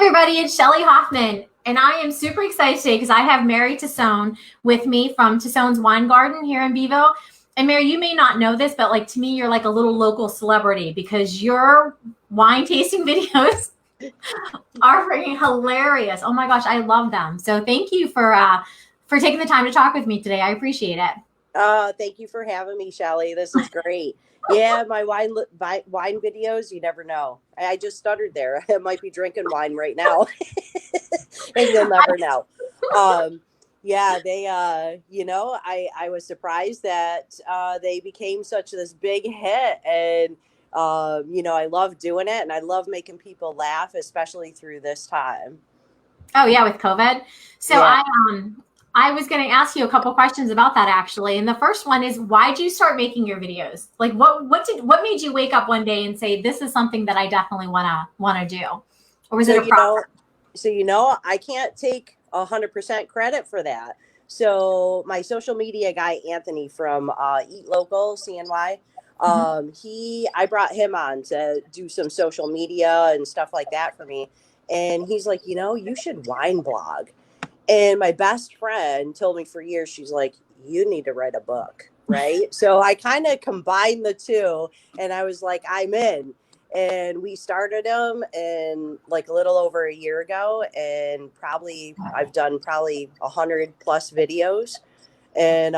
everybody, it's Shelley Hoffman, and I am super excited today because I have Mary Tassone with me from Tassone's Wine Garden here in Beville. And Mary, you may not know this, but like to me, you're like a little local celebrity because your wine tasting videos are freaking hilarious. Oh my gosh, I love them. So thank you for taking the time to talk with me today. I appreciate it. Thank you for having me, Shelley. This is great. Yeah, my wine videos, you never know. I just stuttered there. I might be drinking wine right now. And you'll never know. Yeah, they, I was surprised that they became such this big hit. And, I love doing it. And I love making people laugh, especially through this time. Oh, yeah, with COVID. So Yeah. I was going to ask you a couple questions about that actually. And the first one is, why did you start making your videos? Like what made you wake up one day and say, this is something that I definitely want to do? Or was it a process? I can't take 100% credit for that. So my social media guy, Anthony from Eat Local, CNY, I brought him on to do some social media and stuff like that for me. And he's like, you should wine blog. And my best friend told me for years, she's like, you need to write a book, right? So I kind of combined the two and I was like, I'm in. And we started them in like a little over a year ago. And I've done probably 100 plus videos and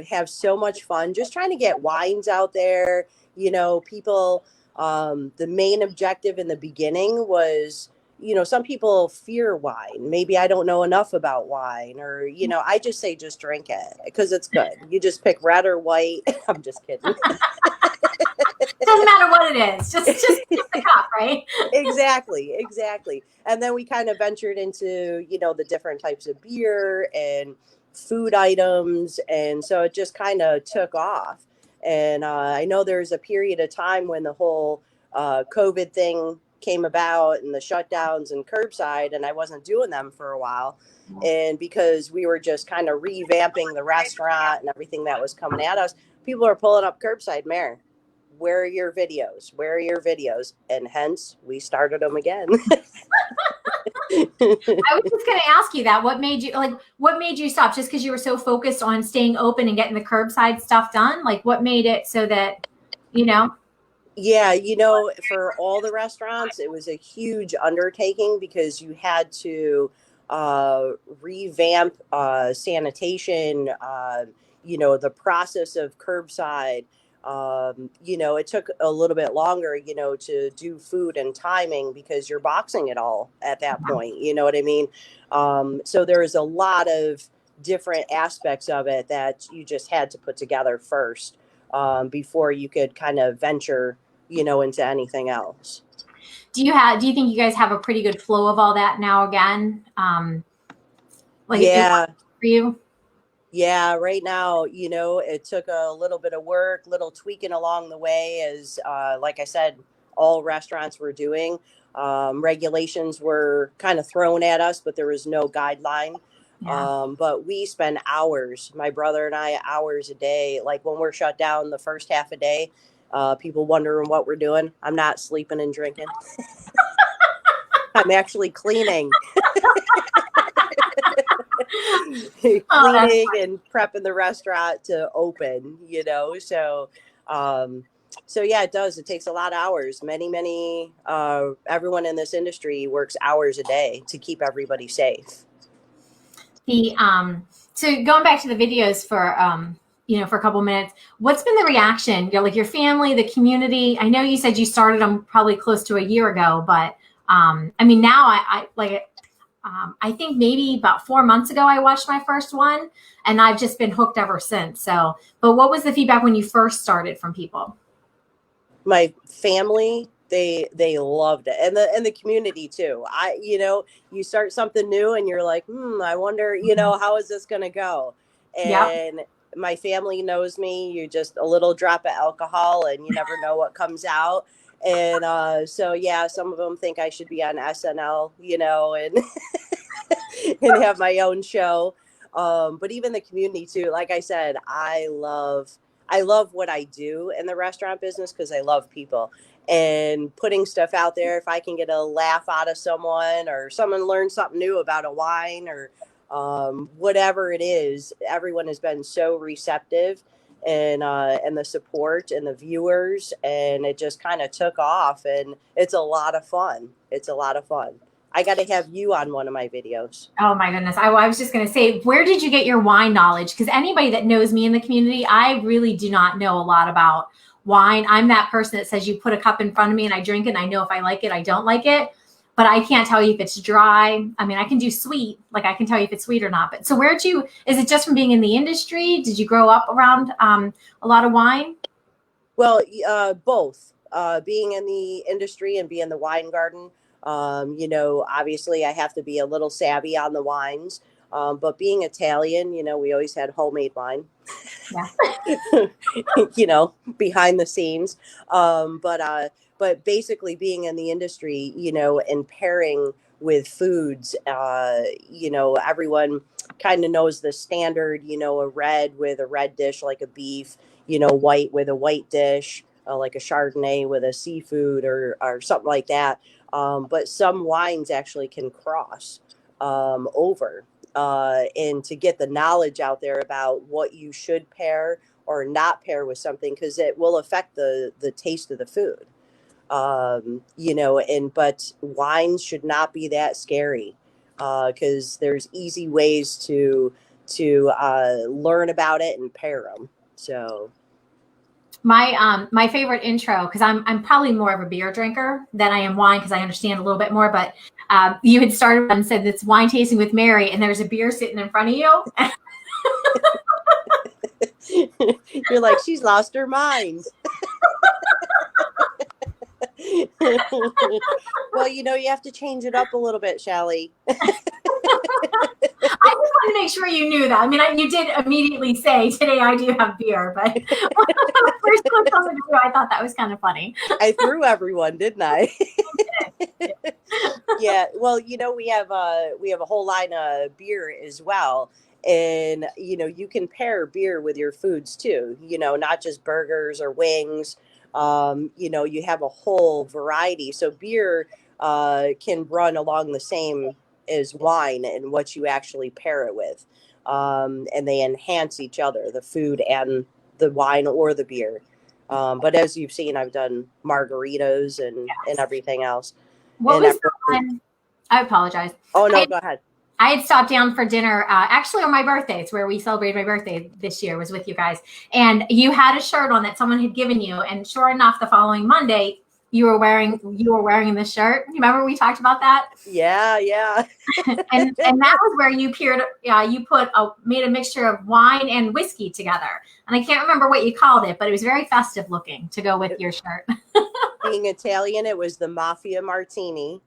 have so much fun just trying to get wines out there. People, the main objective in the beginning was, some people fear wine. Maybe I don't know enough about wine or, I just say, just drink it because it's good. You just pick red or white. I'm just kidding. Doesn't matter what it is. Just the cup, right? Exactly. And then we kind of ventured into, the different types of beer and food items. And so it just kind of took off. And I know there's a period of time when the whole COVID thing came about and the shutdowns and curbside, and I wasn't doing them for a while. And because we were just kind of revamping the restaurant and everything that was coming at us, people are pulling up curbside. Mary, where are your videos? And hence we started them again. I was just going to ask you that. What made you stop? Just because you were so focused on staying open and getting the curbside stuff done? Like what made it so that, Yeah, for all the restaurants, it was a huge undertaking because you had to revamp sanitation, the process of curbside. It took a little bit longer, to do food and timing because you're boxing it all at that point. You know what I mean? So there is a lot of different aspects of it that you just had to put together first before you could kind of venture into anything else. Do you think you guys have a pretty good flow of all that now again? Yeah. For you? Yeah, right now, it took a little bit of work, little tweaking along the way as, like I said, all restaurants were doing. Regulations were kind of thrown at us, but there was no guideline. Yeah. But we spend hours, my brother and I, hours a day. Like when we're shut down the first half a day, people wondering what we're doing. I'm not sleeping and drinking. I'm actually cleaning. Cleaning and prepping the restaurant to open, So yeah, it does. It takes a lot of hours. Many, everyone in this industry works hours a day to keep everybody safe. So going back to the videos for a couple minutes, what's been the reaction? Your family, the community? I know you said you started them probably close to a year ago, but now I think maybe about 4 months ago I watched my first one, and I've just been hooked ever since. So, but what was the feedback when you first started from people? My family, they loved it, and the community too. You start something new and you're like, I wonder, how is this going to go? And my family knows me. You just a little drop of alcohol and you never know what comes out. And so yeah, some of them think I should be on SNL, and and have my own show. But even the community too, like I said, I love what I do in the restaurant business because I love people. and putting stuff out there. If I can get a laugh out of someone, or someone learns something new about a wine, or whatever it is, everyone has been so receptive, and the support and the viewers, and it just kind of took off, and it's a lot of fun. It's a lot of fun. I got to have you on one of my videos. Oh my goodness. I was just going to say, where did you get your wine knowledge? Because anybody that knows me in the community, I really do not know a lot about wine. I'm that person that says you put a cup in front of me and I drink it and I know if I like it, I don't like it. But I can't tell you if it's dry. I mean, I can do sweet. Like I can tell you if it's sweet or not. But so is it just from being in the industry? Did you grow up around a lot of wine? Well, both. Being in the industry and being in the wine garden, obviously I have to be a little savvy on the wines. But being Italian, we always had homemade wine, Yeah. Behind the scenes. But basically being in the industry, and pairing with foods, everyone kind of knows the standard, a red with a red dish, like a beef, white with a white dish, like a Chardonnay with a seafood or something like that. But some wines actually can cross over. And to get the knowledge out there about what you should pair or not pair with something, because it will affect the taste of the food. But wines should not be that scary, because there's easy ways to learn about it and pair them. So my favorite intro, because I'm probably more of a beer drinker than I am wine, because I understand a little bit more. But you had started and said it's wine tasting with Mary, and there's a beer sitting in front of you. You're like, she's lost her mind. Well, you have to change it up a little bit, Shelley. I just wanted to make sure you knew that. I mean, you did immediately say, today I do have beer, but first click on the video, I thought that was kind of funny. I threw everyone, didn't I? Yeah. Well, we have a whole line of beer as well. And, you can pair beer with your foods too, not just burgers or wings. You have a whole variety. So beer can run along the same as wine and what you actually pair it with. And they enhance each other, the food and the wine or the beer. But as you've seen, I've done margaritas and everything else. What was the one? I apologize. Oh, no, go ahead. I had stopped down for dinner, actually on my birthday. It's where we celebrated my birthday this year, was with you guys. And you had a shirt on that someone had given you. And sure enough, the following Monday, you were wearing this shirt. You remember we talked about that? Yeah. and that was where you made a mixture of wine and whiskey together. And I can't remember what you called it, but it was very festive looking to go with your shirt. Being Italian, it was the Mafia Martini.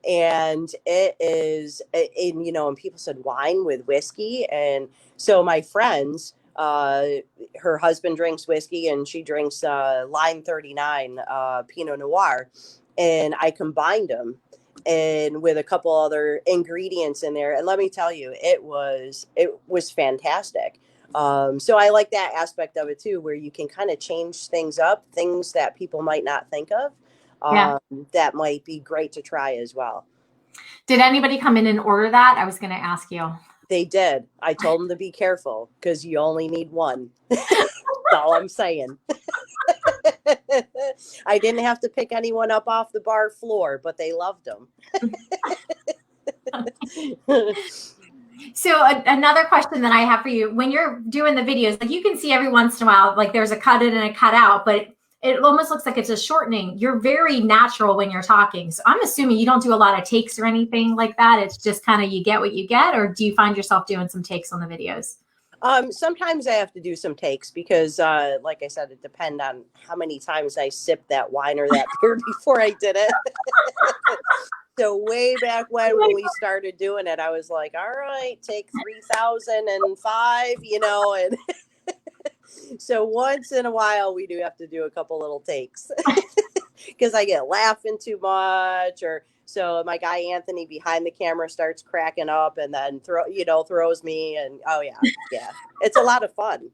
And it is, and people said wine with whiskey. And so my friends, her husband drinks whiskey and she drinks Line 39 Pinot Noir. And I combined them and with a couple other ingredients in there. And let me tell you, it was fantastic. So I like that aspect of it too, where you can kind of change things up, things that people might not think of. That might be great to try as well. Did anybody come in and order that? I was going to ask you. They did. I told them to be careful because you only need one. That's all I'm saying. I didn't have to pick anyone up off the bar floor, but they loved them. So another question that I have for you, when you're doing the videos, like you can see every once in a while, like there's a cut in and a cut out, but it almost looks like it's a shortening. You're very natural when you're talking. So I'm assuming you don't do a lot of takes or anything like that. It's just kind of you get what you get, or do you find yourself doing some takes on the videos? Sometimes I have to do some takes because, like I said, it depends on how many times I sipped that wine or that beer before I did it. So way back when we started doing it, I was like, all right, take 3005, and so once in a while we do have to do a couple little takes because I get laughing too much, or So my guy Anthony behind the camera starts cracking up, and then throws me, and oh yeah, it's a lot of fun.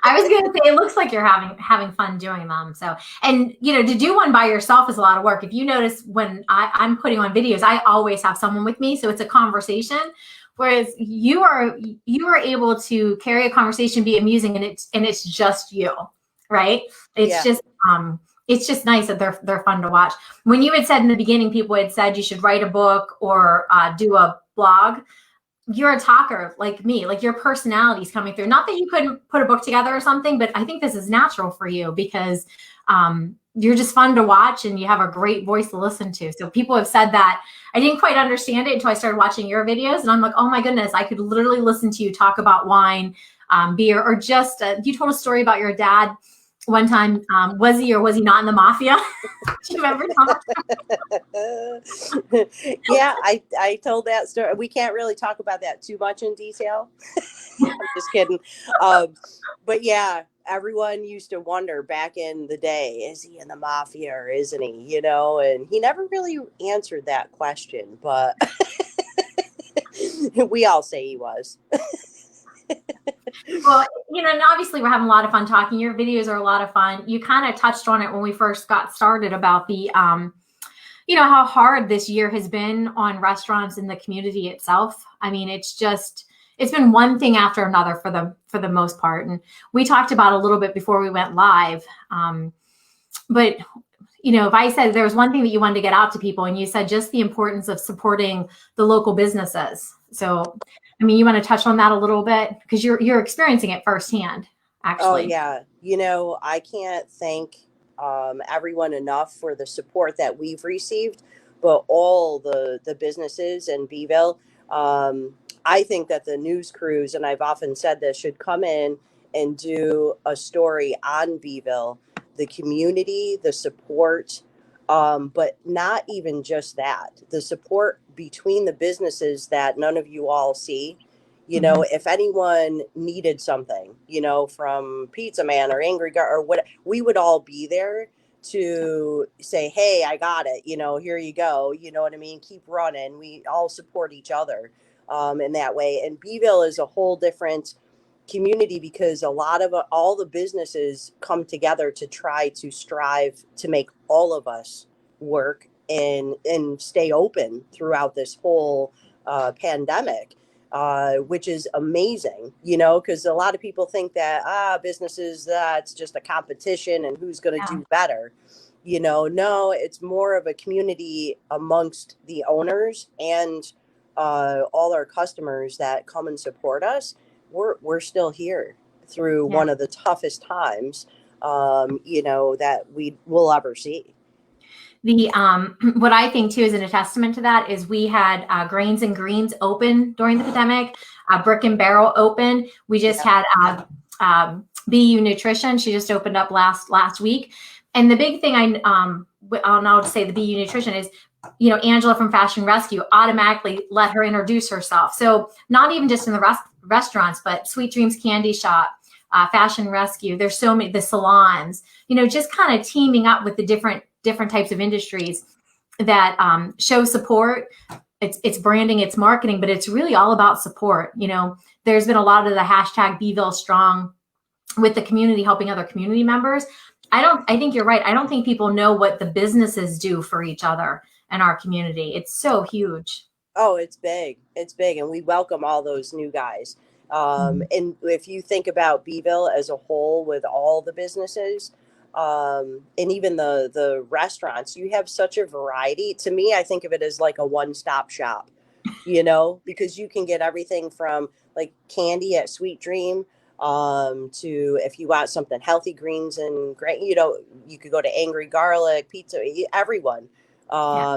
I was going to say, it looks like you're having fun doing them. So, and to do one by yourself is a lot of work. If you notice, when I'm putting on videos, I always have someone with me, so it's a conversation. Whereas you are able to carry a conversation, be amusing, and it's just you, right? It's just nice that they're fun to watch. When you had said in the beginning, people had said you should write a book or do a blog. You're a talker like me, like your personality's coming through. Not that you couldn't put a book together or something, but I think this is natural for you because you're just fun to watch and you have a great voice to listen to. So people have said that. I didn't quite understand it until I started watching your videos, and I'm like, oh my goodness, I could literally listen to you talk about wine, beer, or just you told a story about your dad one time. Was he or was he not in the mafia? Do you remember? Yeah, I told that story. We can't really talk about that too much in detail. I'm just kidding. But yeah, everyone used to wonder back in the day, is he in the mafia or isn't he? And he never really answered that question, but we all say he was. Well, and obviously we're having a lot of fun talking. Your videos are a lot of fun. You kind of touched on it when we first got started about the, how hard this year has been on restaurants and the community itself. I mean, it's been one thing after another for the most part. And we talked about a little bit before we went live. But if I said there was one thing that you wanted to get out to people, and you said just the importance of supporting the local businesses. So, I mean, you want to touch on that a little bit because you're experiencing it firsthand, actually. Oh yeah. I can't thank everyone enough for the support that we've received, but all the businesses in Beville, I think that the news crews, and I've often said this, should come in and do a story on Beville, the community, the support, but not even just that, the support between the businesses that none of you all see. If anyone needed something, from Pizza Man or Angry Gar or what, we would all be there to say, hey, I got it. Here you go. You know what I mean? Keep running. We all support each other in that way. And Beville is a whole different community because all the businesses come together to try to strive to make all of us work and stay open throughout this whole pandemic. Which is amazing, because a lot of people think that businesses, it's just a competition and who's going to do better. No, it's more of a community amongst the owners and all our customers that come and support us. We're still here through one of the toughest times, that we will ever see. The what I think too is a testament to that is we had Grains and Greens open during the pandemic, Brick and Barrel open. We just had BU Nutrition. She just opened up last week. And the big thing I'll say the BU Nutrition is, Angela from Fashion Rescue automatically let her introduce herself. So not even just in the restaurants, but Sweet Dreams Candy Shop, Fashion Rescue. There's so many, the salons, just kind of teaming up with the different types of industries that show support. It's branding, it's marketing, but it's really all about support. There's been a lot of the hashtag Beville Strong with the community, helping other community members. I think you're right. I don't think people know what the businesses do for each other in our community. It's so huge. Oh, it's big. It's big. And we welcome all those new guys. And if you think about Beville as a whole with all the businesses, and even the restaurants, you have such a variety. To me, I think of it as like a one-stop shop, because you can get everything from like candy at Sweet Dream, to if you want something healthy, greens and great, you could go to Angry Garlic, Pizza, everyone.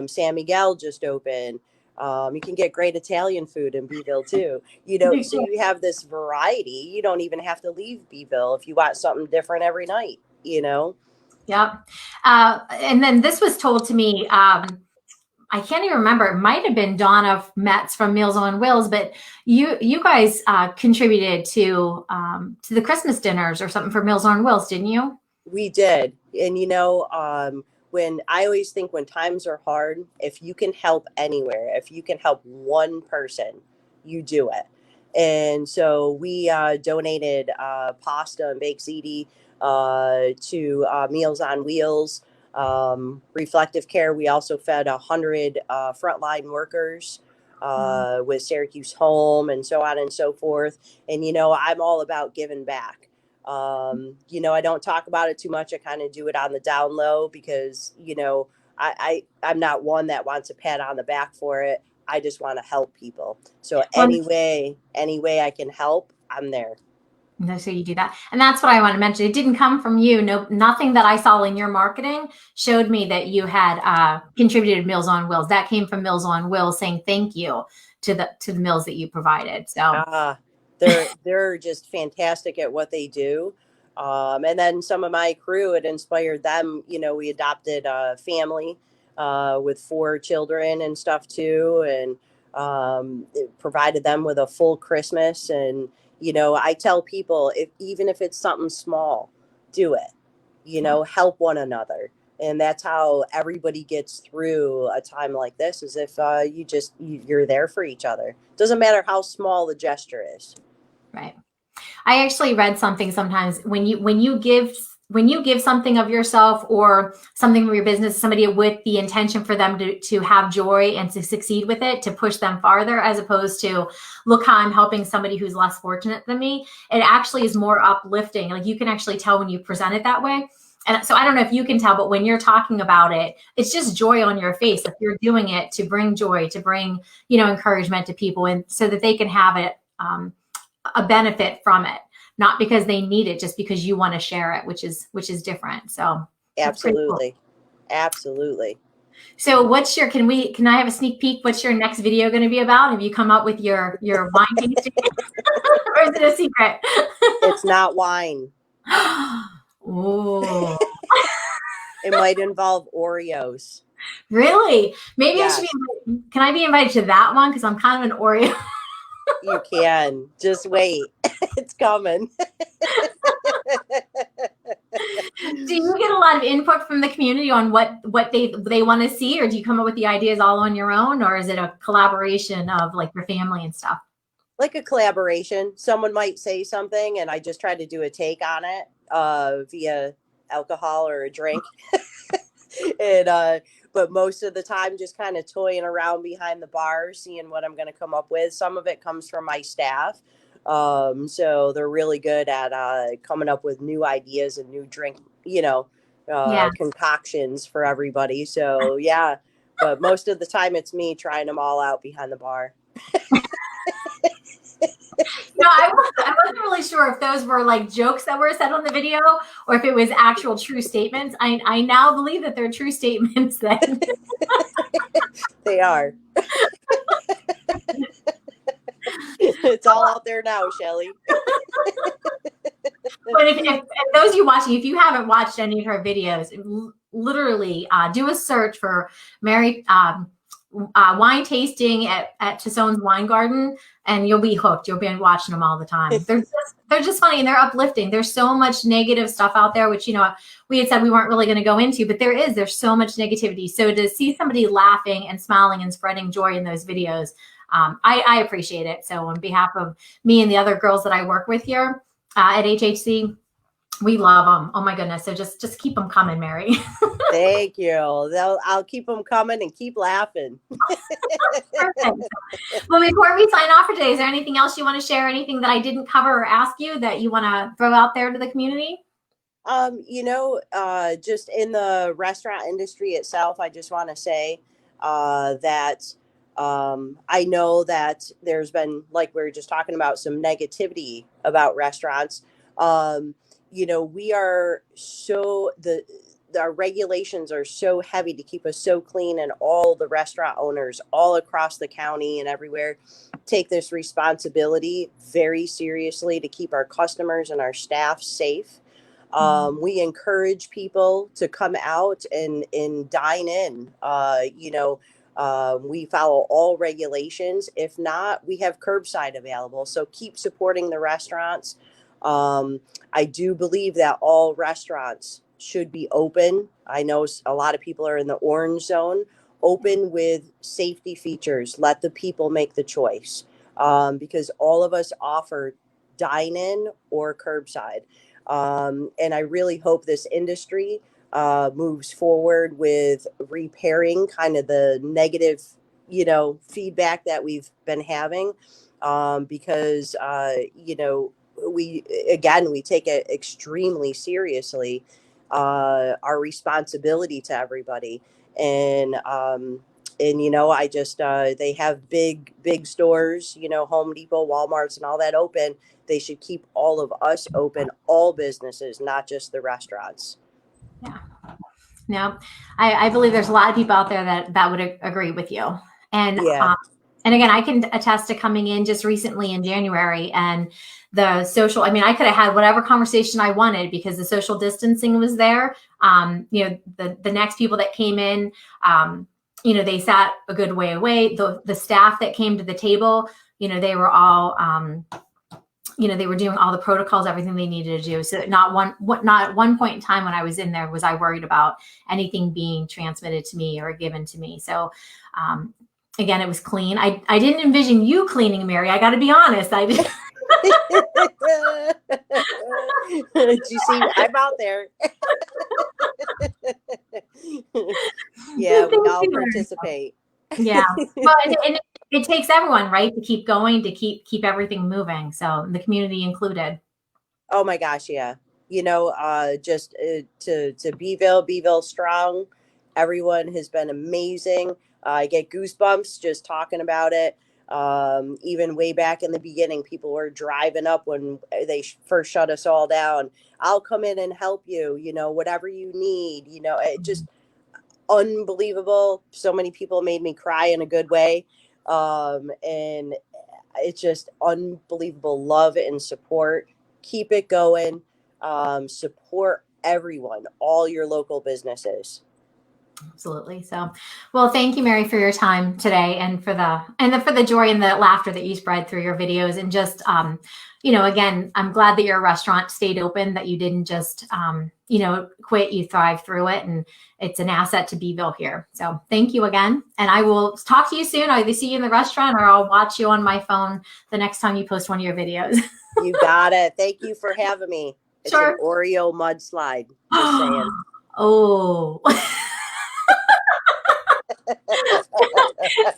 San Miguel just opened. You can get great Italian food in Beville too, so you have this variety. You don't even have to leave Beville if you want something different every night. Yep. And then this was told to me, I can't even remember. It might have been Donna Metz from Meals on Wheels, but you guys contributed to the Christmas dinners or something for Meals on Wheels, didn't you? We did. And, when I always think when times are hard, if you can help anywhere, if you can help one person, you do it. And so we donated pasta and baked ziti to Meals on Wheels, Reflective Care. We also fed 100 frontline workers with Syracuse Home and so on and so forth. And, I'm all about giving back. I don't talk about it too much. I kind of do it on the down low because, I'm not one that wants a pat on the back for it. I just want to help people. So any way I can help, I'm there. So you do that. And that's what I want to mention. It didn't come from you. No, nothing that I saw in your marketing showed me that you had contributed Meals on Wheels. That came from Meals on Wheels saying thank you to the meals that you provided. So they're just fantastic at what they do. And then some of my crew, it inspired them. We adopted a family with 4 children and stuff too. And it provided them with a full Christmas. And, I tell people, even if it's something small, do it, help one another. And that's how everybody gets through a time like this, is if you're there for each other. Doesn't matter how small the gesture is. Right. I actually read something sometimes when you give something of yourself or something from your business to somebody with the intention for them to have joy and to succeed with it, to push them farther, as opposed to, look how I'm helping somebody who's less fortunate than me. It actually is more uplifting. Like, you can actually tell when you present it that way. And so I don't know if you can tell, but when you're talking about it, it's just joy on your face. If you're doing it to bring joy, to bring, encouragement to people, and so that they can have it, a benefit from it, not because they need it, just because you want to share it, which is different. So absolutely. Cool. Absolutely. So can I have a sneak peek? What's your next video going to be about? Have you come up with your wine tasting? Or is it a secret? It's not wine. Oh. It might involve Oreos. Really? Maybe yes. Can I be invited to that one? Because I'm kind of an Oreo. You can. Just wait. It's coming. Do you get a lot of input from the community on what they want to see, or do you come up with the ideas all on your own, or is it a collaboration of like your family and stuff? Like a collaboration. Someone might say something and I just try to do a take on it via alcohol or a drink. And but most of the time just kind of toying around behind the bar, seeing what I'm going to come up with. Some of it comes from my staff. So they're really good at coming up with new ideas and new drink, concoctions for everybody. So yeah, but most of the time it's me trying them all out behind the bar. No, I wasn't really sure if those were like jokes that were said on the video or if it was actual true statements. I now believe that they're true statements then. They are. It's all out there now, Shelley. But if those of you watching, if you haven't watched any of her videos, literally do a search for Mary wine tasting at Tassone's Wine Garden, and you'll be hooked. You'll be watching them all the time. They're just funny and they're uplifting. There's so much negative stuff out there, which we had said we weren't really going to go into, but there's so much negativity. So to see somebody laughing and smiling and spreading joy in those videos, I appreciate it. So on behalf of me and the other girls that I work with here at HHC, we love them. Oh my goodness. So just keep them coming, Mary. Thank you. I'll keep them coming and keep laughing. Perfect. Well, before we sign off for today, is there anything else you want to share? Anything that I didn't cover or ask you that you want to throw out there to the community? Just in the restaurant industry itself, I just want to say that I know that there's been, like we were just talking about, some negativity about restaurants. We are our regulations are so heavy to keep us so clean, and all the restaurant owners all across the county and everywhere take this responsibility very seriously to keep our customers and our staff safe. We encourage people to come out and dine in. We follow all regulations. If not, we have curbside available. So keep supporting the restaurants. I do believe that all restaurants should be open. I know a lot of people are in the orange zone. Open with safety features. Let the people make the choice, because all of us offer dine-in or curbside. And I really hope this industry moves forward with repairing kind of the negative, feedback that we've been having, because, we take it extremely seriously, our responsibility to everybody. And I just they have big stores, Home Depot, Walmart's, and all that open. They should keep all of us open, all businesses, not just the restaurants. Yeah. No, I believe there's a lot of people out there that would agree with you. And Yeah. And again, I can attest to coming in just recently in January, and the social, I mean, I could have had whatever conversation I wanted because the social distancing was there. The next people that came in, they sat a good way away. The staff that came to the table, they were all, they were doing all the protocols, everything they needed to do. So not at one point in time when I was in there was I worried about anything being transmitted to me or given to me. So, again, it was clean. I didn't envision you cleaning, Mary. I got to be honest. I did. Did you see? I'm out there. Yeah, we all participate. Yeah. Well, and it takes everyone, right, to keep going, to keep everything moving. So the community included. Oh my gosh, yeah. Just to Beville Strong, everyone has been amazing. I get goosebumps just talking about it. Even way back in the beginning, people were driving up when they first shut us all down. I'll come in and help you, whatever you need, it just unbelievable. So many people made me cry in a good way. And it's just unbelievable love and support. Keep it going. Support everyone, all your local businesses. Absolutely. So, well, thank you, Mary, for your time today, and for the joy and the laughter that you spread through your videos. And just, again, I'm glad that your restaurant stayed open, that you didn't just, quit. You thrived through it, and it's an asset to Beville here. So, thank you again, and I will talk to you soon. I'll either see you in the restaurant or I'll watch you on my phone the next time you post one of your videos. You got it. Thank you for having me. It's Sure. An Oreo mudslide. Just saying. Oh.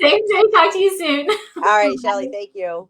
Same. Talk to you soon. All right, Shelley. Thank you.